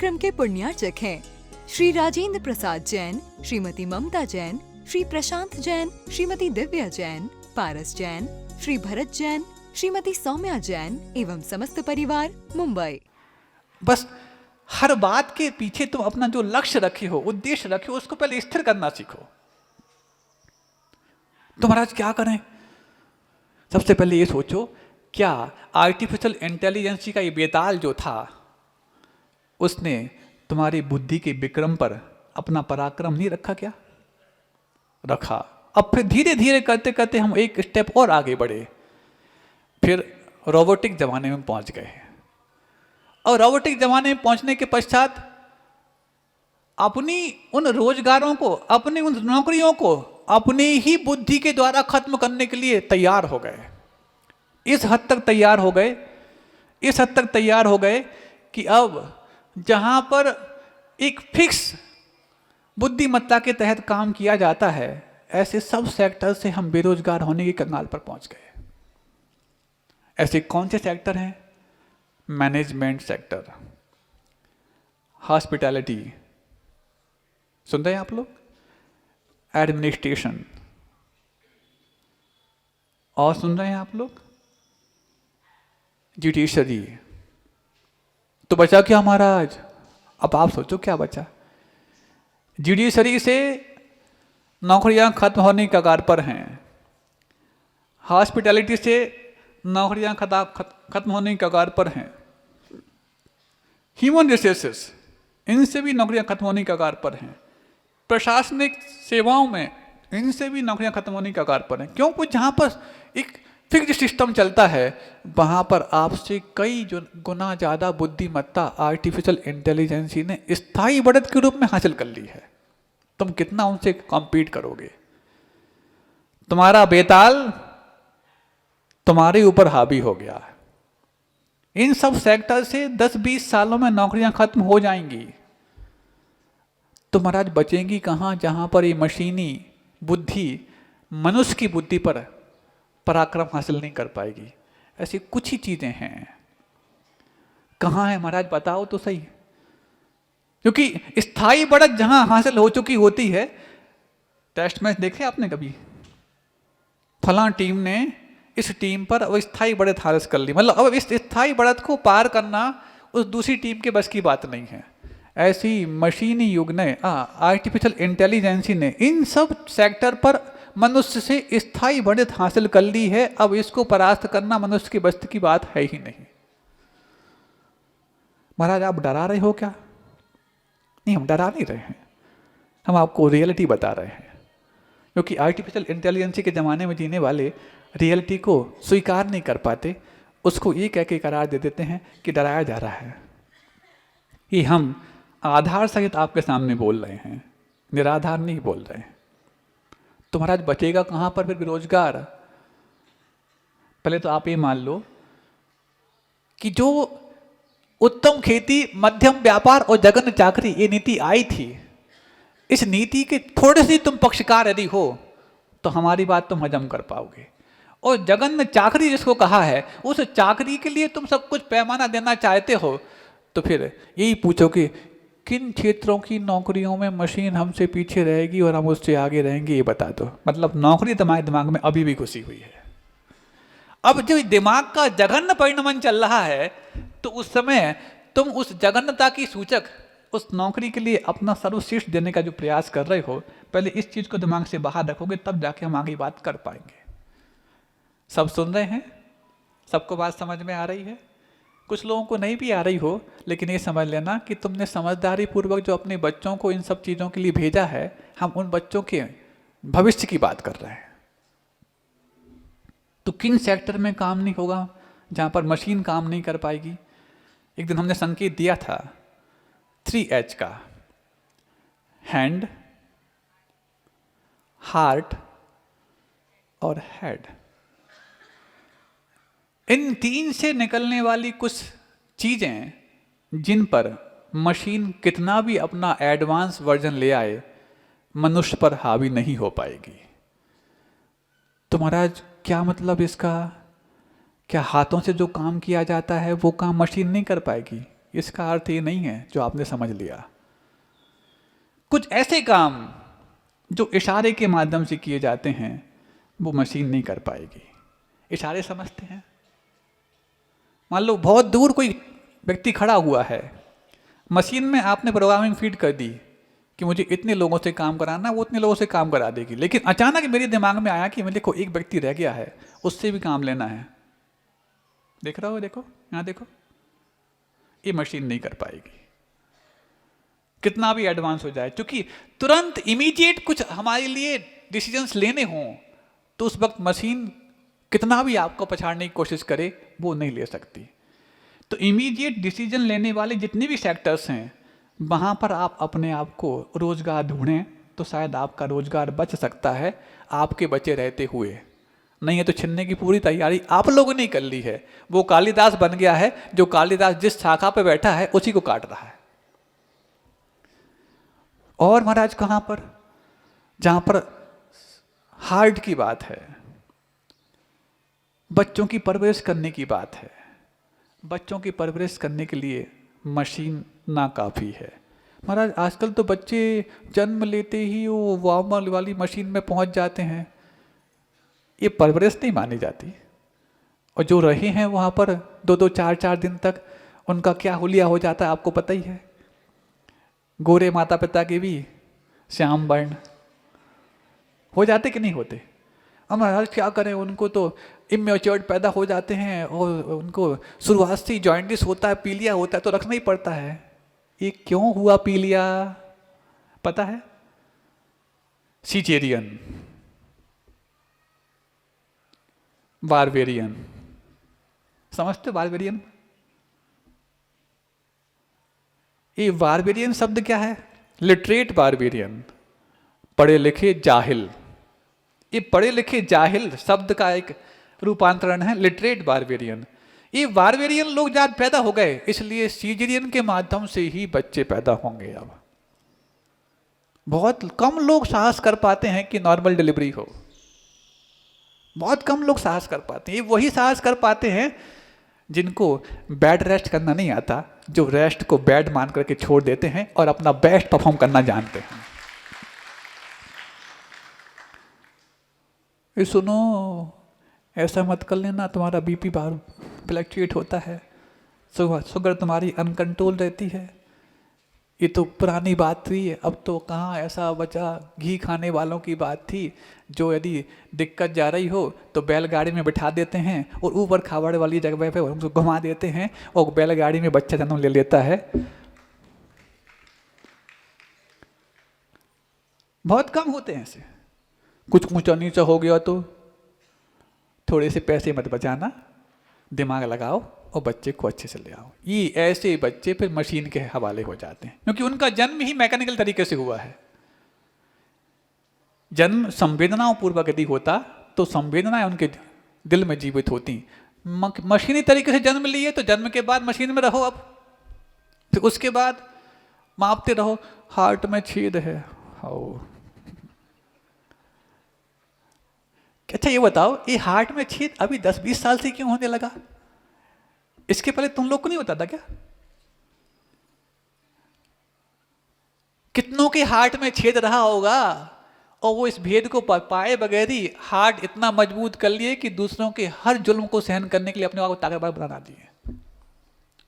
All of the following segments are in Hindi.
कार्यक्रम के पुण्यार्चक हैं श्री राजेंद्र प्रसाद जैन, श्रीमती ममता जैन, श्री प्रशांत जैन, श्रीमती दिव्या जैन, पारस जैन, श्री भरत जैन, श्रीमती सौम्या जैन एवं समस्त परिवार, मुंबई। बस हर बात के पीछे तुम अपना जो लक्ष्य रखे हो, उद्देश्य रखे हो, उसको पहले स्थिर करना सीखो। तो महाराज क्या करें? सबसे पहले ये सोचो, क्या आर्टिफिशियल इंटेलिजेंस का ये बेताल जो था, उसने तुम्हारी बुद्धि के विक्रम पर अपना पराक्रम नहीं रखा? क्या रखा। अब फिर धीरे धीरे करते करते हम एक स्टेप और आगे बढ़े, फिर रोबोटिक जमाने में पहुंच गए। और रोबोटिक जमाने में पहुंचने के पश्चात अपनी उन रोजगारों को, अपनी उन नौकरियों को अपनी ही बुद्धि के द्वारा खत्म करने के लिए तैयार हो गए। इस हद तक तैयार हो गए कि अब जहां पर एक फिक्स बुद्धिमत्ता के तहत काम किया जाता है, ऐसे सब सेक्टर से हम बेरोजगार होने की कंगाल पर पहुंच गए। ऐसे कौन से सेक्टर हैं? मैनेजमेंट सेक्टर, हॉस्पिटैलिटी, सुन रहे हैं आप लोग? एडमिनिस्ट्रेशन, और सुन रहे हैं आप लोग? जुडिशरी। तो बचा क्या महाराज? अब आप सोचो क्या बचा। जुडिशरी से नौकरियां खत्म होने की कगार पर हैं, हॉस्पिटैलिटी से नौकरियां खत्म होने की कगार पर हैं, ह्यूमन रिसोर्सेस, इनसे भी नौकरियां खत्म होने की कगार पर हैं, प्रशासनिक सेवाओं में इनसे भी नौकरियां खत्म होने की कगार पर हैं। क्योंकि जहां पर एक फिक्स्ड सिस्टम चलता है, वहां पर आपसे कई गुना ज्यादा बुद्धिमत्ता आर्टिफिशियल इंटेलिजेंस ने स्थायी बढ़त के रूप में हासिल कर ली है। तुम कितना उनसे कॉम्पीट करोगे? तुम्हारा बेताल तुम्हारे ऊपर हावी हो गया है। इन सब सेक्टर से 10-20 सालों में नौकरियां खत्म हो जाएंगी। तो महाराज बचेंगी कहां? जहां पर ये मशीनी बुद्धि मनुष्य की बुद्धि पर पराक्रम हासिल नहीं कर पाएगी। ऐसी कुछ ही चीजें हैं। कहां है महाराज? बताओ तो सही। क्योंकि स्थायी बढ़त जहां हासिल हो चुकी होती है, टेस्ट मैच देखे आपने कभी? फलां टीम ने इस टीम पर अब स्थायी बढ़त हासिल कर ली, मतलब अब इस स्थायी बढ़त को पार करना उस दूसरी टीम के बस की बात नहीं है। ऐसी मशीनी युग ने, आर्टिफिशियल इंटेलिजेंस ने इन सब सेक्टर पर मनुष्य से स्थायी बढ़त हासिल कर ली है। अब इसको परास्त करना मनुष्य की बस की बात है ही नहीं। महाराज आप डरा रहे हो क्या? नहीं, हम डरा नहीं रहे हैं, हम आपको रियलिटी बता रहे हैं। क्योंकि आर्टिफिशियल इंटेलिजेंस के ज़माने में जीने वाले रियलिटी को स्वीकार नहीं कर पाते, उसको ये कह के करार दे देते हैं कि डराया जा रहा है। ये हम आधार सहित आपके सामने बोल रहे हैं, निराधार नहीं बोल रहे हैं। तो महाराज बचेगा कहाँ पर फिर बेरोजगार? पहले तो आप ये मान लो कि जो उत्तम खेती, मध्यम व्यापार और जघन्य चाकरी ये नीति आई थी, इस नीति के थोड़े से तुम पक्षकार यदि हो तो हमारी बात तुम हजम कर पाओगे। और जघन्य चाकरी जिसको कहा है, उस चाकरी के लिए तुम सब कुछ पैमाना देना चाहते हो, तो फिर यही पूछो कि किन क्षेत्रों की नौकरियों में मशीन हमसे पीछे रहेगी और हम उससे आगे रहेंगे, ये बता दो। मतलब नौकरी तुम्हारे दिमाग में अभी भी घुसी हुई है। अब जो दिमाग का जघन्य परिणमन चल रहा है, तो उस समय तुम उस जघन्यता की सूचक उस नौकरी के लिए अपना सर्वश्रेष्ठ देने का जो प्रयास कर रहे हो, पहले इस चीज को दिमाग से बाहर रखोगे, तब जाके हम आगे बात कर पाएंगे। सब सुन रहे हैं? सबको बात समझ में आ रही है? कुछ लोगों को नहीं भी आ रही हो, लेकिन ये समझ लेना कि तुमने समझदारी पूर्वक जो अपने बच्चों को इन सब चीजों के लिए भेजा है, हम उन बच्चों के भविष्य की बात कर रहे हैं। तो किन सेक्टर में काम नहीं होगा जहां पर मशीन काम नहीं कर पाएगी? एक दिन हमने संकेत दिया था 3H का, हैंड, हार्ट और हेड। इन तीन से निकलने वाली कुछ चीजें जिन पर मशीन कितना भी अपना एडवांस वर्जन ले आए, मनुष्य पर हावी नहीं हो पाएगी। तो महाराज क्या मतलब इसका? क्या हाथों से जो काम किया जाता है वो काम मशीन नहीं कर पाएगी? इसका अर्थ ये नहीं है जो आपने समझ लिया। कुछ ऐसे काम जो इशारे के माध्यम से किए जाते हैं वो मशीन नहीं कर पाएगी। इशारे समझते हैं? मान लो बहुत दूर कोई व्यक्ति खड़ा हुआ है, मशीन में आपने प्रोग्रामिंग फीड कर दी कि मुझे इतने लोगों से काम कराना, वो उतने लोगों से काम करा देगी। लेकिन अचानक मेरे दिमाग में आया कि मैं देखो एक व्यक्ति रह गया है, उससे भी काम लेना है। देख रहा हो, देखो यहाँ देखो, ये मशीन नहीं कर पाएगी कितना भी एडवांस हो जाए, क्योंकि तुरंत इमीडिएट कुछ हमारे लिए डिसीजंस लेने हों तो उस वक्त मशीन कितना भी आपको पछाड़ने की कोशिश करे वो नहीं ले सकती। तो इमीडिएट डिसीजन लेने वाले जितने भी सेक्टर्स हैं वहाँ पर आप अपने आप को रोजगार ढूंढें तो शायद आपका रोजगार बच सकता है आपके बचे रहते हुए। नहीं है तो छिनने की पूरी तैयारी आप लोगों ने कर ली है। वो कालिदास बन गया है, जो कालिदास जिस शाखा पे बैठा है उसी को काट रहा है। और महाराज कहाँ पर, जहाँ पर हार्ट की बात है, बच्चों की परवरिश करने की बात है, बच्चों की परवरिश करने के लिए मशीन नाकाफी है। महाराज आजकल तो बच्चे जन्म लेते ही वो वार्मर वाली मशीन में पहुंच जाते हैं, ये परवरिश नहीं मानी जाती। और जो रहे हैं वहाँ पर 2-2 4-4 दिन तक उनका क्या हुलिया हो जाता है आपको पता ही है। गोरे माता पिता के भी श्याम वर्ण हो जाते कि नहीं होते। अब महाराज क्या करें, उनको तो इमेच्योर्ड पैदा हो जाते हैं और उनको शुरुआत से जॉइंटिस होता है, पीलिया होता है, तो रखना ही पड़ता है। ये क्यों हुआ पीलिया पता है? सिजेरियन, बारबेरियन, समझते बारबेरियन? ये बारबेरियन शब्द क्या है? लिटरेट बारबेरियन, पढ़े लिखे जाहिल। ये पढ़े लिखे जाहिल शब्द का एक रूपांतरण है लिटरेट बारबेरियन। ये बारबेरियन लोग जब पैदा हो गए इसलिए सीजरियन के माध्यम से ही बच्चे पैदा होंगे। अब बहुत कम लोग साहस कर पाते हैं कि नॉर्मल डिलीवरी हो, बहुत कम लोग साहस कर पाते हैं। ये वही साहस कर पाते हैं जिनको बेड रेस्ट करना नहीं आता, जो रेस्ट को बेड मान करके छोड़ देते हैं और अपना बेस्ट परफॉर्म करना जानते हैं। ये सुनो, ऐसा मत कर लेना, तुम्हारा बीपी बार फ्लक्चुएट होता है, शुगर तुम्हारी अनकंट्रोल रहती है। ये तो पुरानी बात थी, अब तो कहाँ ऐसा बचा। घी खाने वालों की बात थी, जो यदि दिक्कत जा रही हो तो बैलगाड़ी में बिठा देते हैं और ऊपर खावड़ वाली जगह पे उनको घुमा देते हैं और बैलगाड़ी में बच्चा जन्म ले लेता है। बहुत कम होते हैं ऐसे। कुछ ऊंचा नीचा हो गया तो थोड़े से पैसे मत बचाना, दिमाग लगाओ और बच्चे को अच्छे से ले आओ। ये ऐसे बच्चे फिर मशीन के हवाले हो जाते हैं, क्योंकि उनका जन्म ही मैकेनिकल तरीके से हुआ है। जन्म संवेदनाओं पूर्वक यदि होता तो संवेदनाएं उनके दिल में जीवित होती। मशीनी तरीके से जन्म लिए तो जन्म के बाद मशीन में रहो। अब फिर उसके बाद मापते रहो, हार्ट में छेद है। अच्छा ये बताओ, ये हार्ट में छेद अभी 10-20 साल से क्यों होने लगा? इसके पहले तुम लोग को नहीं होता था क्या? कितनों के हार्ट में छेद रहा होगा और वो इस भेद को पाए बगैर ही हार्ट इतना मजबूत कर लिए कि दूसरों के हर जुल्म को सहन करने के लिए अपने आप को ताकतवर बना दिए।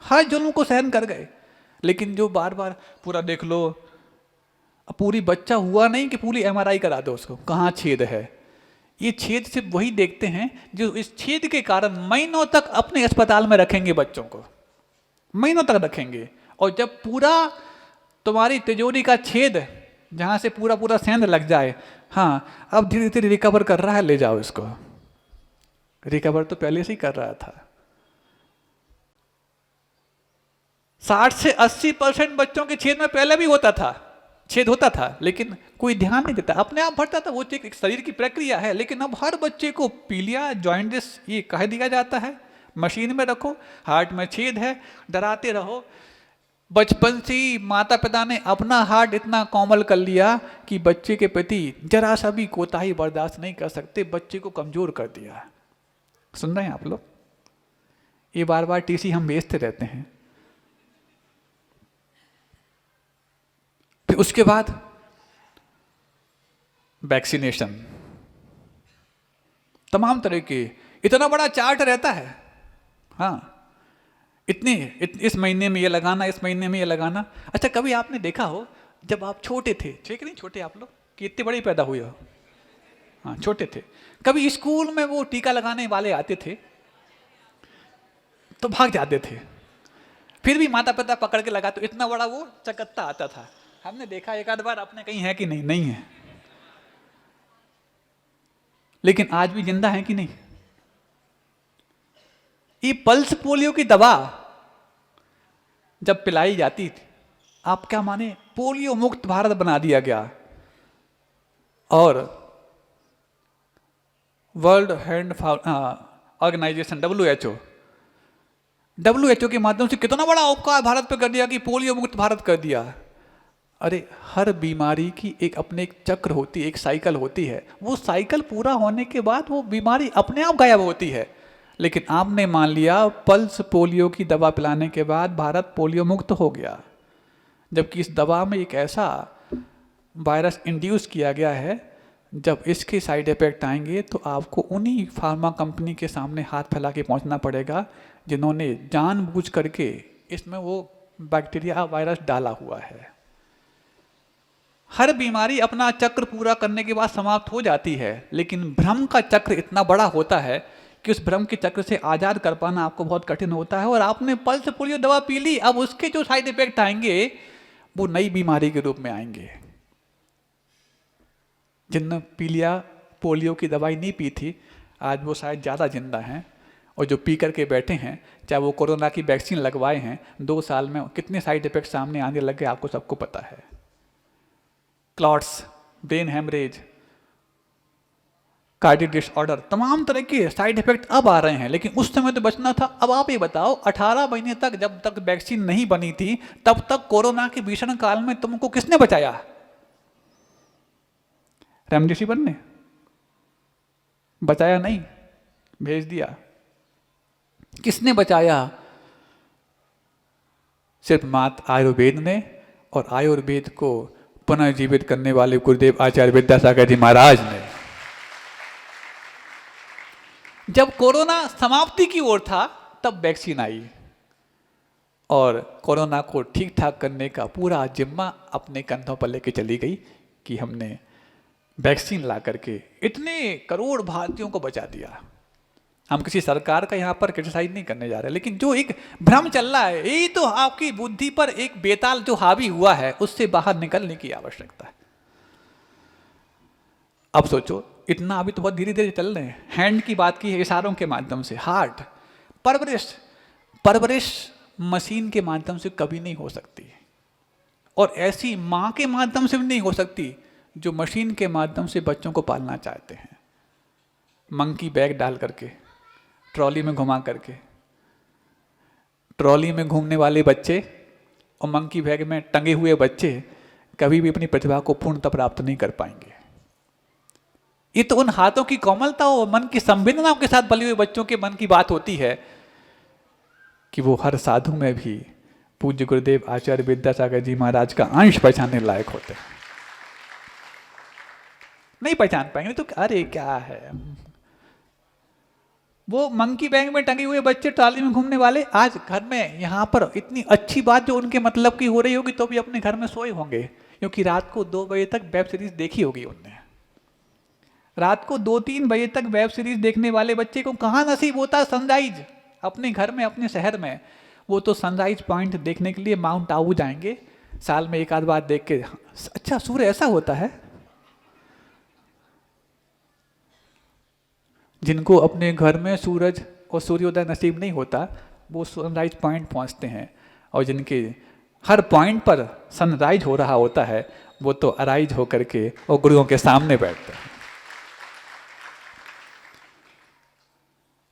हर जुल्म को सहन कर गए। लेकिन जो बार बार पूरा देख लो, पूरी बच्चा हुआ नहीं कि पूरी MRI करा दो उसको, कहाँ छेद है। ये छेद सिर्फ वही देखते हैं जो इस छेद के कारण महीनों तक अपने अस्पताल में रखेंगे, बच्चों को महीनों तक रखेंगे। और जब पूरा तुम्हारी तिजोरी का छेद जहाँ से पूरा पूरा सेंध लग जाए, हाँ अब धीरे धीरे रिकवर कर रहा है, ले जाओ इसको। रिकवर तो पहले से ही कर रहा था। 60 से 80% बच्चों के छेद में पहले भी छेद होता था, लेकिन कोई ध्यान नहीं देता, अपने आप भरता था। वो एक शरीर की प्रक्रिया है। लेकिन अब हर बच्चे को पीलिया, जॉइंटिस ये कह दिया जाता है। मशीन में रखो, हार्ट में छेद है, डराते रहो। बचपन से ही माता पिता ने अपना हार्ट इतना कोमल कर लिया कि बच्चे के प्रति जरा सा भी कोताही बर्दाश्त नहीं कर सकते, बच्चे को कमजोर कर दिया। सुन रहे हैं आप लोग? ये बार बार TC हम भेजते रहते हैं। फिर उसके बाद वैक्सीनेशन, तमाम तरह के, इतना बड़ा चार्ट रहता है। हाँ, इस महीने में ये लगाना, इस महीने में ये लगाना। अच्छा, कभी आपने देखा हो जब आप छोटे थे, ठीक नहीं, छोटे आप लोग कि इतने बड़े पैदा हुए हो, हाँ छोटे थे, कभी स्कूल में वो टीका लगाने वाले आते थे तो भाग जाते थे, फिर भी माता पिता पकड़ के लगा, तो इतना बड़ा वो चकत्ता आता था। हमने देखा एक आध बार, आपने कहीं है कि नहीं? नहीं है। लेकिन आज भी जिंदा है कि नहीं? ये पल्स पोलियो की दवा जब पिलाई जाती थी, आप क्या माने, पोलियो मुक्त भारत बना दिया गया। और वर्ल्ड हेल्थ ऑर्गेनाइजेशन WHO के माध्यम से कितना बड़ा उपकार भारत पे कर दिया कि पोलियो मुक्त भारत कर दिया। अरे, हर बीमारी की एक अपने एक चक्र होती है, एक साइकिल होती है, वो साइकिल पूरा होने के बाद वो बीमारी अपने आप गायब होती है। लेकिन आपने मान लिया पल्स पोलियो की दवा पिलाने के बाद भारत पोलियो मुक्त हो गया, जबकि इस दवा में एक ऐसा वायरस इंड्यूस किया गया है, जब इसके साइड इफेक्ट आएंगे तो आपको उन्हीं फार्मा कंपनी के सामने हाथ फैला के पहुंचना पड़ेगा जिन्होंने जानबूझ करके इसमें वो बैक्टीरिया वायरस डाला हुआ है। हर बीमारी अपना चक्र पूरा करने के बाद समाप्त हो जाती है, लेकिन भ्रम का चक्र इतना बड़ा होता है कि उस भ्रम के चक्र से आज़ाद कर पाना आपको बहुत कठिन होता है। और आपने पल्स पोलियो दवा पी ली, अब उसके जो साइड इफेक्ट आएंगे वो नई बीमारी के रूप में आएंगे। जिनने पोलियो की दवाई नहीं पी थी, आज वो शायद ज़्यादा जिंदा हैं, और जो पी करके बैठे हैं, चाहे वो कोरोना की वैक्सीन लगवाए हैं, 2 साल में कितने साइड इफेक्ट सामने आने लग गए आपको सबको पता है। Clots, brain haemorrhage, cardiac disorder, तमाम तरह के साइड इफेक्ट अब आ रहे हैं, लेकिन उस समय तो बचना था। अब आप ये बताओ, 18 महीने तक जब तक वैक्सीन नहीं बनी थी, तब तक कोरोना के भीषण काल में तुमको किसने बचाया? रेमडेसिविर ने बचाया? नहीं, भेज दिया। किसने बचाया? सिर्फ मात्र आयुर्वेद ने, और आयुर्वेद को पुनर्जीवित करने वाले गुरुदेव आचार्य विद्यासागर जी महाराज ने। जब कोरोना समाप्ति की ओर था तब वैक्सीन आई, और कोरोना को ठीक ठाक करने का पूरा जिम्मा अपने कंधों पर लेके चली गई कि हमने वैक्सीन ला करके इतने करोड़ भारतीयों को बचा दिया। हम किसी सरकार का यहाँ पर क्रिटिसाइज नहीं करने जा रहे, लेकिन जो एक भ्रम चल रहा है, यही तो आपकी बुद्धि पर एक बेताल जो हावी हुआ है, उससे बाहर निकलने की आवश्यकता है। अब सोचो, इतना अभी तो बहुत धीरे धीरे चल रहे हैं। हैंड की बात की है, इशारों के माध्यम से। हार्ट, परवरिश मशीन के माध्यम से कभी नहीं हो सकती, और ऐसी माँ के माध्यम से भी नहीं हो सकती जो मशीन के माध्यम से बच्चों को पालना चाहते हैं। मंकी बैग डाल करके, ट्रॉली में घुमा करके, ट्रॉली में घूमने वाले बच्चे और मंकी बैग में टंगे हुए बच्चे कभी भी अपनी प्रतिभा को पूर्णतः प्राप्त नहीं कर पाएंगे। ये तो उन हाथों की कोमलता और मन की संवेदनाओं के साथ बले हुए बच्चों के मन की बात होती है कि वो हर साधु में भी पूज्य गुरुदेव आचार्य विद्यासागर जी महाराज का अंश पहचानने लायक होते हैं। नहीं पहचान पाएंगे तो अरे क्या है, वो मंकी बैग में टंगे हुए बच्चे, ट्रॉली में घूमने वाले, आज घर में यहाँ पर इतनी अच्छी बात जो उनके मतलब की हो रही होगी तो भी अपने घर में सोए होंगे, क्योंकि रात को 2 बजे तक वेब सीरीज देखी होगी उनने। रात को 2-3 बजे तक वेब सीरीज देखने वाले बच्चे को कहाँ नसीब होता सनराइज अपने घर में, अपने शहर में। वो तो सनराइज पॉइंट देखने के लिए माउंट आबू जाएंगे, साल में एक आध बार देख के, अच्छा सूर्य ऐसा होता है। जिनको अपने घर में सूरज और सूर्योदय नसीब नहीं होता, वो सनराइज पॉइंट पहुंचते हैं, और जिनके हर पॉइंट पर सनराइज हो रहा होता है, वो तो अराइज होकर के और गुरुओं के सामने बैठते हैं।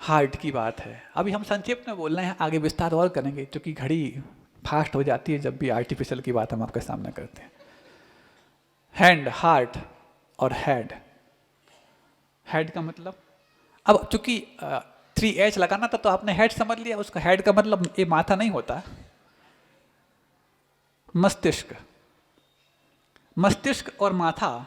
हार्ट की बात है। अभी हम संक्षेप में बोल रहे हैं, आगे विस्तार और करेंगे, क्योंकि घड़ी फास्ट हो जाती है जब भी आर्टिफिशियल की बात हम आपके सामने करते हैं। हैंड, हार्ट और हेड। हेड का मतलब, अब चूंकि 3H लगाना था तो आपने हेड समझ लिया, उसका हेड का मतलब ये माथा नहीं होता, मस्तिष्क। मस्तिष्क और माथा,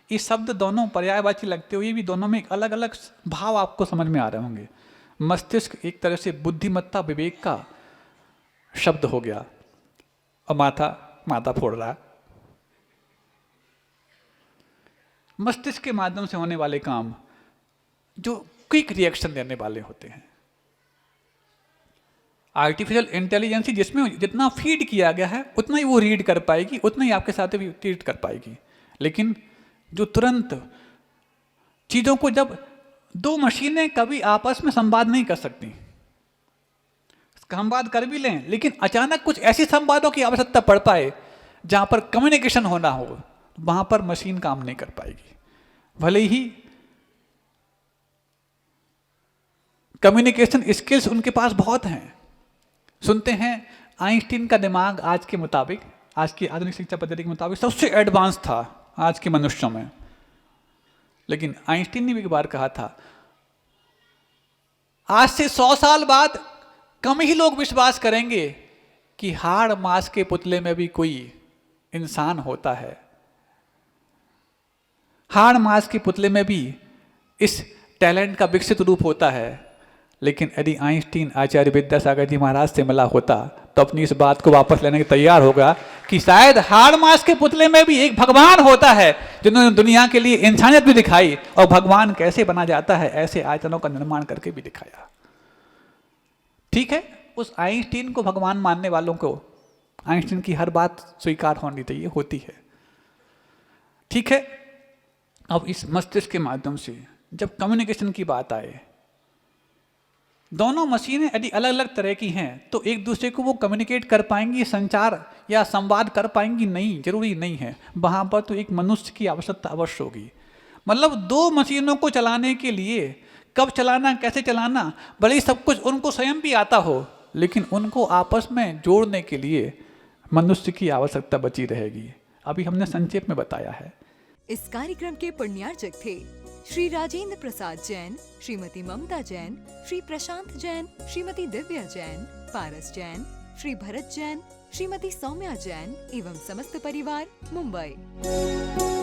ये शब्द दोनों पर्यायवाची लगते हुए भी दोनों में एक अलग अलग भाव आपको समझ में आ रहे होंगे। मस्तिष्क एक तरह से बुद्धिमत्ता, विवेक का शब्द हो गया, और माथा फोड़ रहा है। मस्तिष्क के माध्यम से होने वाले काम जो क्विक रिएक्शन देने वाले होते हैं। आर्टिफिशियल इंटेलिजेंस जिसमें जितना फीड किया गया है उतना ही वो रीड कर पाएगी, उतना ही आपके साथ भी ट्रीट कर पाएगी। लेकिन जो तुरंत चीज़ों को, जब दो मशीनें कभी आपस में संवाद नहीं कर सकती, संवाद कर भी लें लेकिन अचानक कुछ ऐसी संवादों की आवश्यकता पड़ पाए जहां पर कम्युनिकेशन होना हो, वहां पर मशीन काम नहीं कर पाएगी। भले ही कम्युनिकेशन स्किल्स उनके पास बहुत हैं। सुनते हैं आइंस्टीन का दिमाग आज के मुताबिक, आज की आधुनिक शिक्षा पद्धति के मुताबिक सबसे एडवांस था आज के मनुष्यों में। लेकिन आइंस्टीन ने भी एक बार कहा था, आज से 100 साल बाद कम ही लोग विश्वास करेंगे कि हाड़ मांस के पुतले में भी कोई इंसान होता है, हाड़ मांस के पुतले में भी इस टैलेंट का विकसित रूप होता है। लेकिन यदि आइंस्टीन आचार्य विद्यासागर जी महाराज से मिला होता तो अपनी इस बात को वापस लेने के तैयार होगा कि शायद हाड़ मांस के पुतले में भी एक भगवान होता है जिन्होंने दुनिया के लिए इंसानियत भी दिखाई, और भगवान कैसे बना जाता है ऐसे आयतनों का निर्माण करके भी दिखाया। ठीक है, उस आइंस्टीन को भगवान मानने वालों को आइंस्टीन की हर बात स्वीकार होनी चाहिए, होती है। ठीक है, अब इस मस्तिष्क के माध्यम से जब कम्युनिकेशन की बात आए, दोनों मशीनें यदि अलग अलग तरह की हैं तो एक दूसरे को वो कम्युनिकेट कर पाएंगी, संचार या संवाद कर पाएंगी? नहीं, जरूरी नहीं है। वहाँ पर तो एक मनुष्य की आवश्यकता अवश्य होगी। मतलब दो मशीनों को चलाने के लिए कब चलाना, कैसे चलाना, भले ही सब कुछ उनको स्वयं भी आता हो, लेकिन उनको आपस में जोड़ने के लिए मनुष्य की आवश्यकता बची रहेगी। अभी हमने संक्षेप में बताया है। इस कार्यक्रम के पुण्यार्चक थे श्री राजेंद्र प्रसाद जैन, श्रीमती ममता जैन, श्री प्रशांत जैन, श्रीमती दिव्या जैन, पारस जैन, श्री भरत जैन, श्रीमती सौम्या जैन एवं समस्त परिवार, मुंबई।